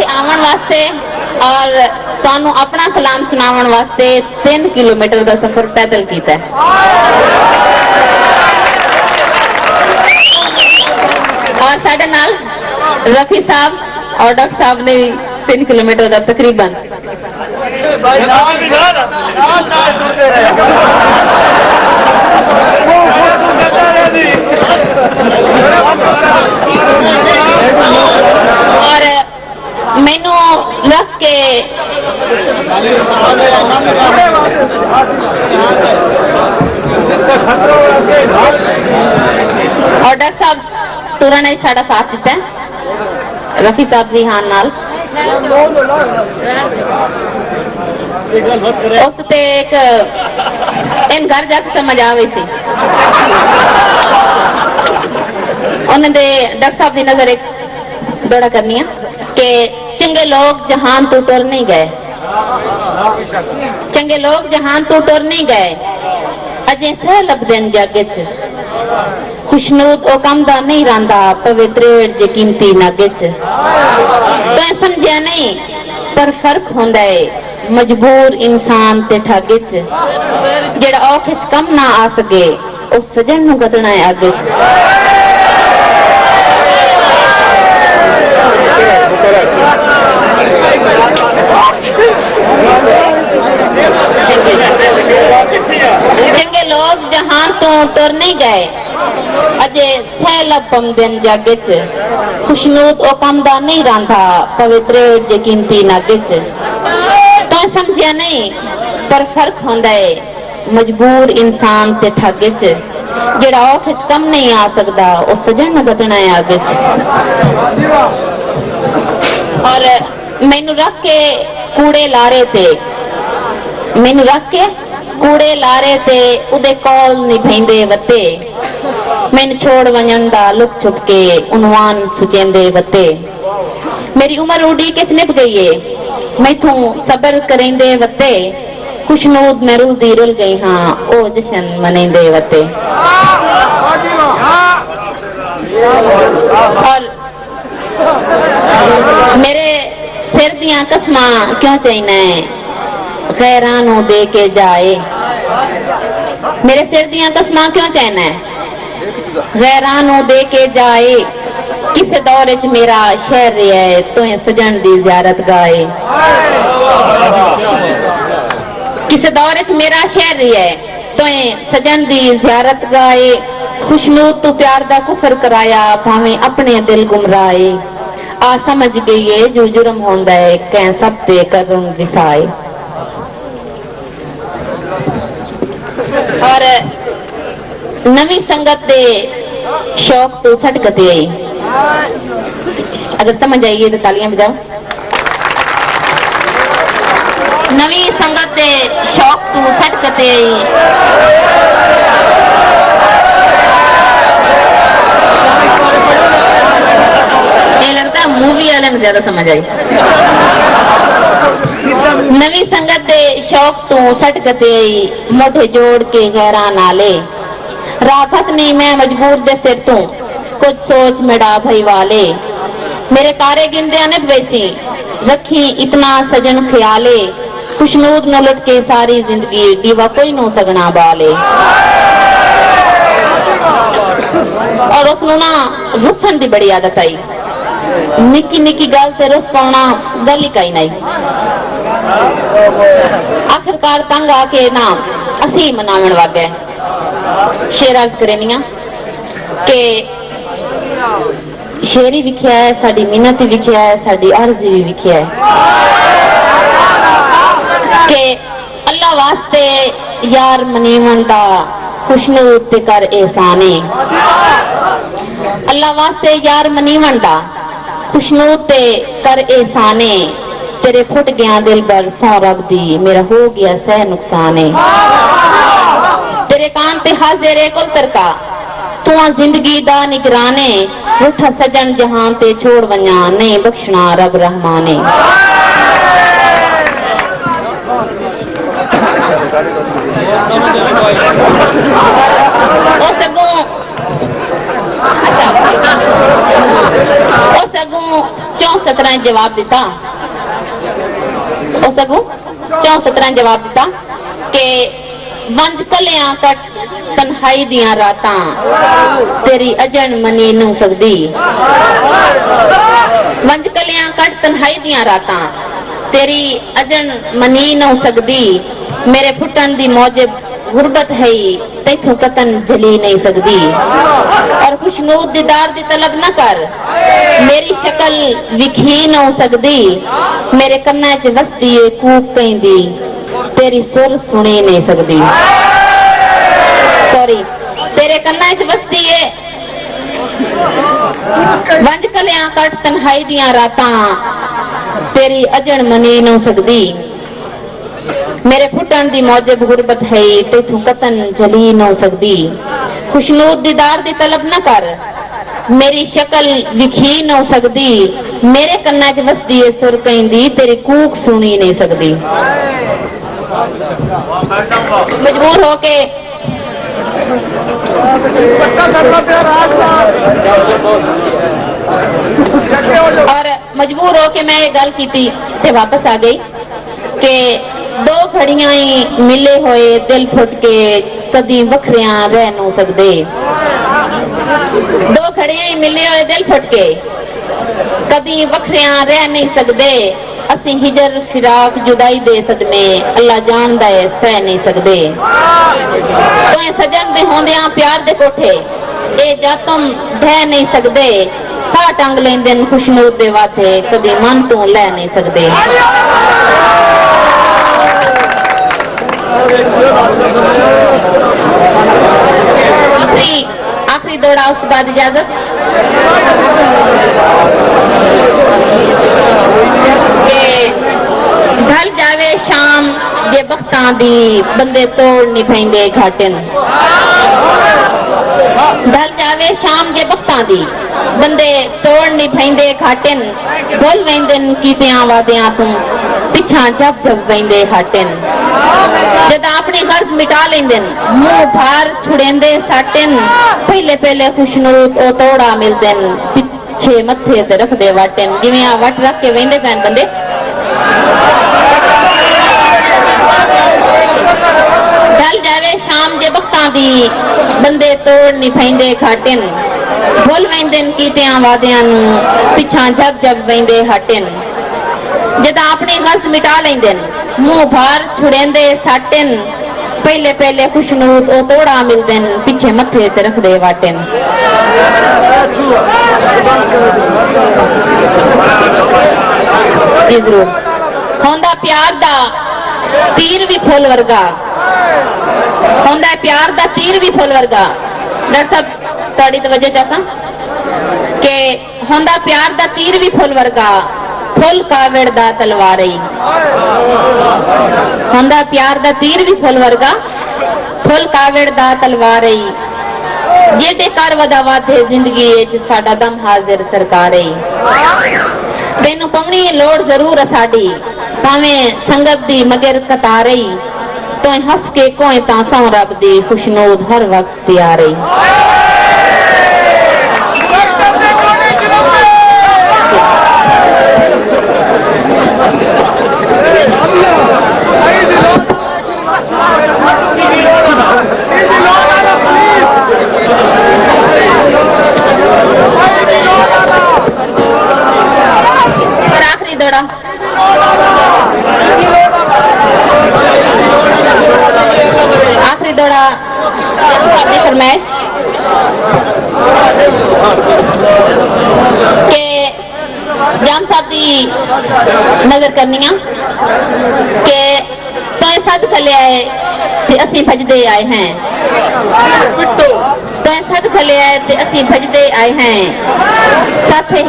इत्थे आवन वास्ते और तुहानू अपना कलाम सुनावन वास्ते 3 किलोमीटर का सफर पैदल कीता है। और साडे नाल रफी साहब और डॉक्टर साहब ने 3 किलोमीटर का तकरीबन और मैनू रख के और डॉक्टर साहब तुरा ने साडा साथ दिता है, रफी साहब भी हाँ नाल उस ते एक इन घर जाके समझ आ गई सी उन्होंने डॉक्टर साहब की नजर एक दौड़ा करनी है कि चंगे लोग जहान तो टुर नहीं गए, चंगे लोग जहान तो टुर नहीं गए, अजे सह लभदे न जग च खुशनूद ओ कम दा नहीं रंदा पवित्र जे कीमती नागे च। तो समझिया नहीं पर फर्क होंदा है मजबूर इंसान ते ठागे च, जेड़ा औखे च कम ना आ सके उस सजन नू गदना है आगे च। चंगे लोग जहां तो टुर नहीं गए, अजे सैलब पमदन जागे च खुशनूद ओ कम दा नहीं रंदा पवित्र जे कीमती नागे च। तो समझिया नहीं पर फर्क होंदा है मजबूर इंसान ते ठागे च, जेड़ा औखे च कम नहीं आ सकदा ओ सजन नू गदना है आगे च। और मैनू रख के कूड़े लारे ते मैनू रख के कूड़े लारे ते उदे कौल निभेंदे वते, मैनू छोड़ वंजन दा लुक छुप के उनवान सुचेंदे वते। मेरी उम्र उड़ी के निभ गई है मैथों सबर करेंदे वते, खुशनूद मैं रुलदी रुल गई हाँ ओ जशन मनेंदे वते। और मेरे सिर दियां कसमां क्यों चाहिए गैरां नू दे के जाए, मेरे सिर दियां कसमां क्यों चाहिए गैरां नू दे के जाए, किस दौर च मेरा शहर है तो सजन दी ज़ियारत गाए। किस दौर च मेरा शहर है तो सजन दी ज़ियारत गाए, खुशनूद तू प्यार दा कुफर कराया भावें अपने दिल गुमराए। आ समझ गई है जो जुर्म होंदा है कैं सब ते करुण विसाए। और नवी संगत दे शौक तो सटकते आई, अगर समझ आइए तो तालियां बजाओ। नवी संगत दे शौक तो सटकते आई, ये लगता है मूवी वाले में ज्यादा समझ आई। नवी संगत दे शौक तू सटकते आई, मोढे जोड़ के गैरा नाले, राखत नहीं मैं मजबूर दे सिर तू कुछ सोच मेरा भई वाले। मेरे तारे गिनदे अनक वैसी रखी इतना सजन ख्याले, खुशनूद न लुट के सारी जिंदगी दीवा कोई नो सगना बाले। और उसनू ना रुसन दी बड़ी आदत आई, निकी निकी गल ते रुस पाना गल ही कई नहीं। आखिरकार तंग आके ना असी मनावन लग गए। शेर अर्ज करेनिया के शेर ही विख्या है, साड़ी मिन्नत ही विख्या है, साड़ी अर्जी भी विख्या है के अल्लाह वास्ते यार मनीवन दा खुशनूद ते कर एहसाने। अल्लाह वास्ते यार मनीवन दा खुशनूद ते कर एहसाने, तेरे फुट गया दिल बर सौ रब दी मेरा हो गया सह नुकसाने। तेरे कान ते हाजिर कुल तरका तू जिंदगी दा निगराने, रूठा सजन जहां ते छोड़ वन्या नहीं बख्शना रब रहमाने। 17 जवाब दिता हो सकू 17 जवाब दिता कि वंज कलियां कट तन्हाई दियां रातां तेरी अजन मनी नू सकदी वंज कलियां कट तन्हाई दियां रातां तेरी अजन मनी नू सकदी मेरे फुटन दी मौजब गुरबत है तैथों कतन जली नहीं सकदी और खुशनूद दीदार दी तलब न कर मेरी शक्ल विखी न हो सकदी मेरे कन्ना च वसदी है कूक पैंदी तेरी सुर सुनी नहीं सकदी सॉरी तेरे कन्ना च वसदी है वंज कलियां कट तन्हाई दियां रातां तेरी अजन मनी न हो सकदी मेरे फुटन दी मौजब गुरबत है तैथों कतन जली न हो सकदी खुशनूद दीदार दी तलब न कर मेरी शक्ल विखी न हो सकदी मेरे कन्ना च वसदी है सुर पैंदी तेरी कूक सुनी नहीं सकदी मजबूर होके और मजबूर होके मैं ये गल की ते वापस आ गई कि दो घड़ियां ही मिले होए दिल फुट के कदी वखरियां रह न सकदे दो घड़ियां ही मिले होए दिल फुट के कदी वखरियां रह नहीं सकदे असी हिजर फिराक जुदाई दे सदमे अल्लाह जानदा है सह नहीं सकदे तोए सजन दे होंदियां प्यार दे कोठे ए जातम ढह नहीं सकदे सा टंग लेंदे खुशनूद दे वाथे कदी मन तू ले नहीं सकदे आखिरी दौड़ा उसके बाद इजाजत के ढल जावे शाम जे बख्तां दी बंदे तोड़ नहीं पैंदे घाटन ढल जावे शाम जे बख्तां दी बंदे तोड़ नहीं पैंदे घाटन भुल वेंदन कीतियां वादियां तू पिछा जब जब वेंदे हाटन जद अपनी गर्ज मिटा लेंदन मुंह भार छुड़ेंदे साटन पहले पहले खुशनूद ओ तोड़ा मिलदन पिछे मथे ते रख दे वाटन जिवें आ वट रख के वेंदे पैन बंदे ढल जावे शाम जे बख्तां दी बंदे तोड़ नहीं पैंदे घाटन भुल वेंदन कीतियां वादियां नू पिछा जब जब वेंदे हाटन जद अपनी गर्ज मिटा लेंदन मुंह भार छुड़ेंदे साटन पहले पहले खुशनूद ओ तोड़ा मिलदन पिछे मथे ते रख दे वाटन जरूर होंदा प्यार दा तीर भी फुल वर्गा होंदा प्यार दा तीर भी फुल वर्गा डॉक्टर साहब ताड़ी तवज्जो चासा के होंदा प्यार दा तीर भी फुल वर्गा फुल कावड़ दा तलवार होंदा प्यार दा तीर भी फुल वर्गा फुल कावड़ दा तलवार जेडे कर वदावा थे जिंदगी च साडा दम हाजिर सरकार तेनू पवनी लोड़ जरूर साडी भावें संगत दी मगर कतार तो हंस के कोई तां रब दी खुशनूद हर वक्त तैयार और आखिरी दौड़ा आखिरी दौड़ा आपकी फरमाइश के जाम साहब की नजर करनी के तो सद खले आए ते असी भजदे आए हैं तो सद खले आए ते असी भजदे आए हैं साथे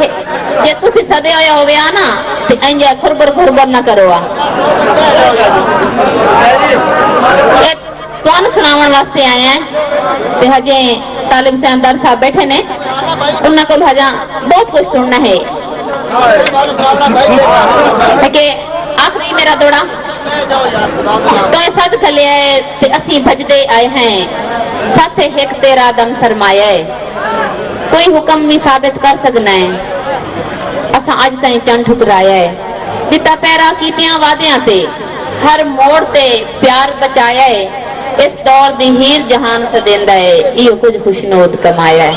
जे तुसी सदे आया होवे आ ना ते इंजा खुरबर खुरबर ना करो तुहानू सुनावन वास्ते आए हैं ते हजे तालिब सेमदार साहब बैठे ने उन्हां कोल हजा बहुत कुछ सुनना है कि आखिरी मेरा दौड़ा तो सद खले आए ते असी भजदे आए हैं साथे एक तेरा दम सरमाया है कोई हुक्म भी साबित कर सकना है असा अज ताईं चंड ठुकराया है। दिता पैरा कीतियां वादियां ते हर मोड़ ते प्यार बचाया है। इस दौर दी हीर जहान सदेंदा है, इहो कुछ खुशनूद कमाया है।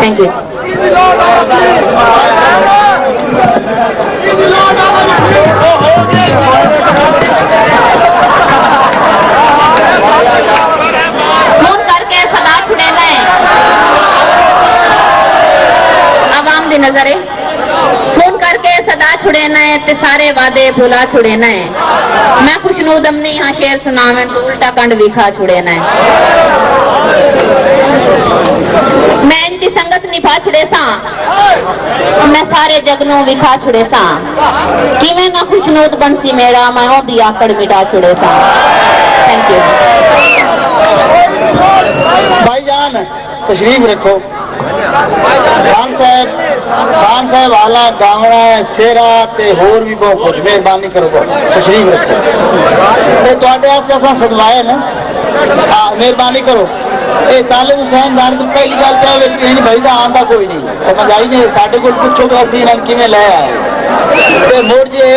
Thank you. फोन करके सदा छुड़ेना है आवाम दी नजर है। फोन करके सदा छुड़ेना है ते सारे वादे भुला छुड़ेना है। मैं खुशनूदम नहीं हाँ शेर सुनावन तो उल्टा कंड विखा छुड़ेना है। मैं इनकी संगत निभा छुड़े सा, मैं सारे जगनों विखा छुड़े सा। कि मैं ना खुशनूद बनसी मेरा मैं ओंदी आकड़ मिटा छुड़े सा। Thank you. भाईजान तशरीफ रखो। खान साहब आला गावड़ा शेरा ते होर भी बहुत कुछ मेहरबानी करो तशरीफ रखो ते तुहाडे वास्ते असां सदवाए ना। मेहरबानी करो। ये तालिब हुसैन दान तो पहली गल तो इन भाई का आंदा कोई नहीं समझ आई नहीं। साडे कोल पुछो कि असीं इन्हां नूं किवें ले आए ते मोड़ जे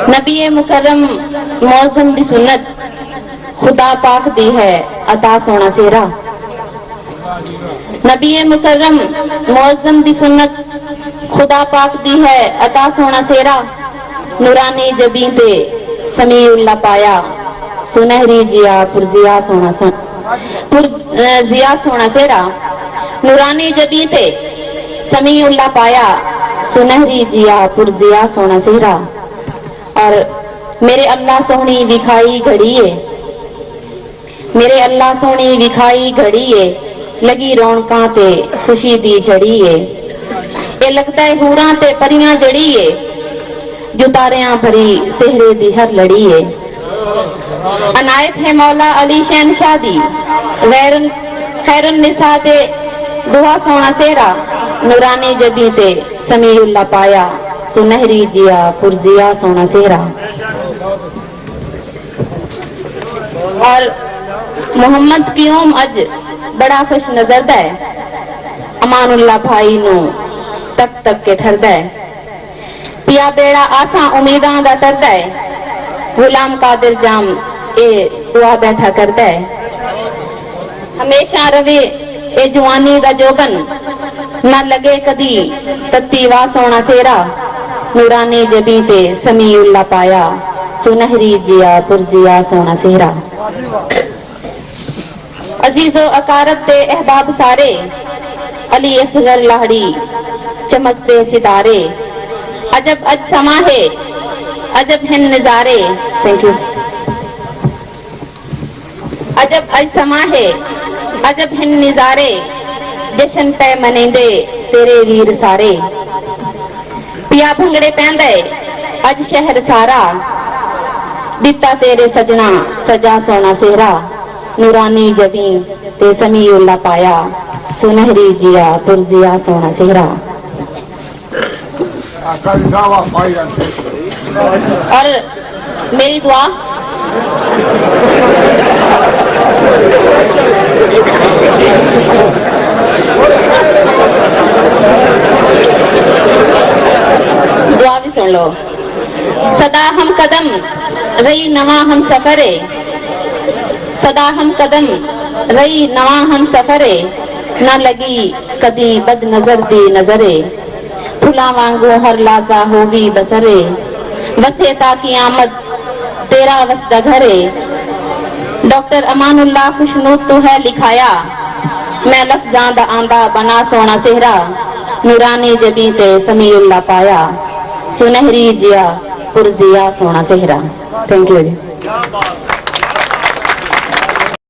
नबी मुकर्रम मौसम दी सुन्नत खुदा पाक दी है अता सोना सेरा। नबी मुकर्रम मौसम दी सुन्नत खुदा पाक दी है अता सोना सेरा। नूरानी जबी ते समीउल्लाह पाया सुनहरी जिया पुरजिया सोना सेरा। नूरानी जबी ते समीउल्लाह पाया सुनहरी जिया पुरजिया सोना सेरा। और मेरे अल्लाह सोहनी विखाई घड़ीए, मेरे अल्लाह सोहनी विखाई घड़ीए लगी रौनकां ते खुशी दी जड़ीए। ये लगता है हूरां ते परियां जड़ीए जो तारियां भरी सेहरे दी हर लड़ीए। अनायत है मौला अली शहनशाह दी खैरुन निसा ते दुआ सोना सेरा। नूरानी जबी ते समीउल्लाह पाया सुनहरी जिया पुरजिया सोना सेरा। और मोहम्मद की ओम अज बड़ा खुश नजरदा है। अमानुल्लाह भाई नू तक तक के ठरदा है। पिया बेड़ा आसा उम्मीदां दा तरदा है। गुलाम कादिर जाम ए दुआ बैठा करदा है। हमेशा रवे ए जवानी दा जोबन ना लगे कदी तत्ती वा सोना सेरा। नूरानी जबी ते समीउल्लाह पाया सुनहरी जिया पुरजिया सोना सेरा। अजीजो अकारब ते अहबाब सारे अली असगर लाहड़ी चमकते सितारे। अजब अज समा है अजब हिन नजारे। Thank you. अजब अज समा है अजब हिन नजारे जशन पे मनेंदे तेरे वीर सारे। पिया भंगड़े पैंदे अज शहर सारा दिता तेरे सजना सजा सोना सेहरा। नूरानी जबी ते समीउल्लाह पाया सुनहरी जिया पुरजिया सोना सेहरा। और मेरी दुआ दुआ भी सुन लो। सदा हम कदम रही नवा हम सफरे। सदा हम कदम रही नवा हम सफरे। ना लगी कदी बद नजर दी नजरे। फुला वांगू हर लाजा होगी बसरे। वसे ताकि आमद तेरा वसदा घरे। डॉक्टर अमानुल्लाह खुशनूद तो है लिखाया मैं लफ्जां दा आंदा बना सोना सेहरा। नूरानी जबी ते समीउल्लाह पाया सुनहरी जिया पुरजिया सोना सेहरा। Thank you.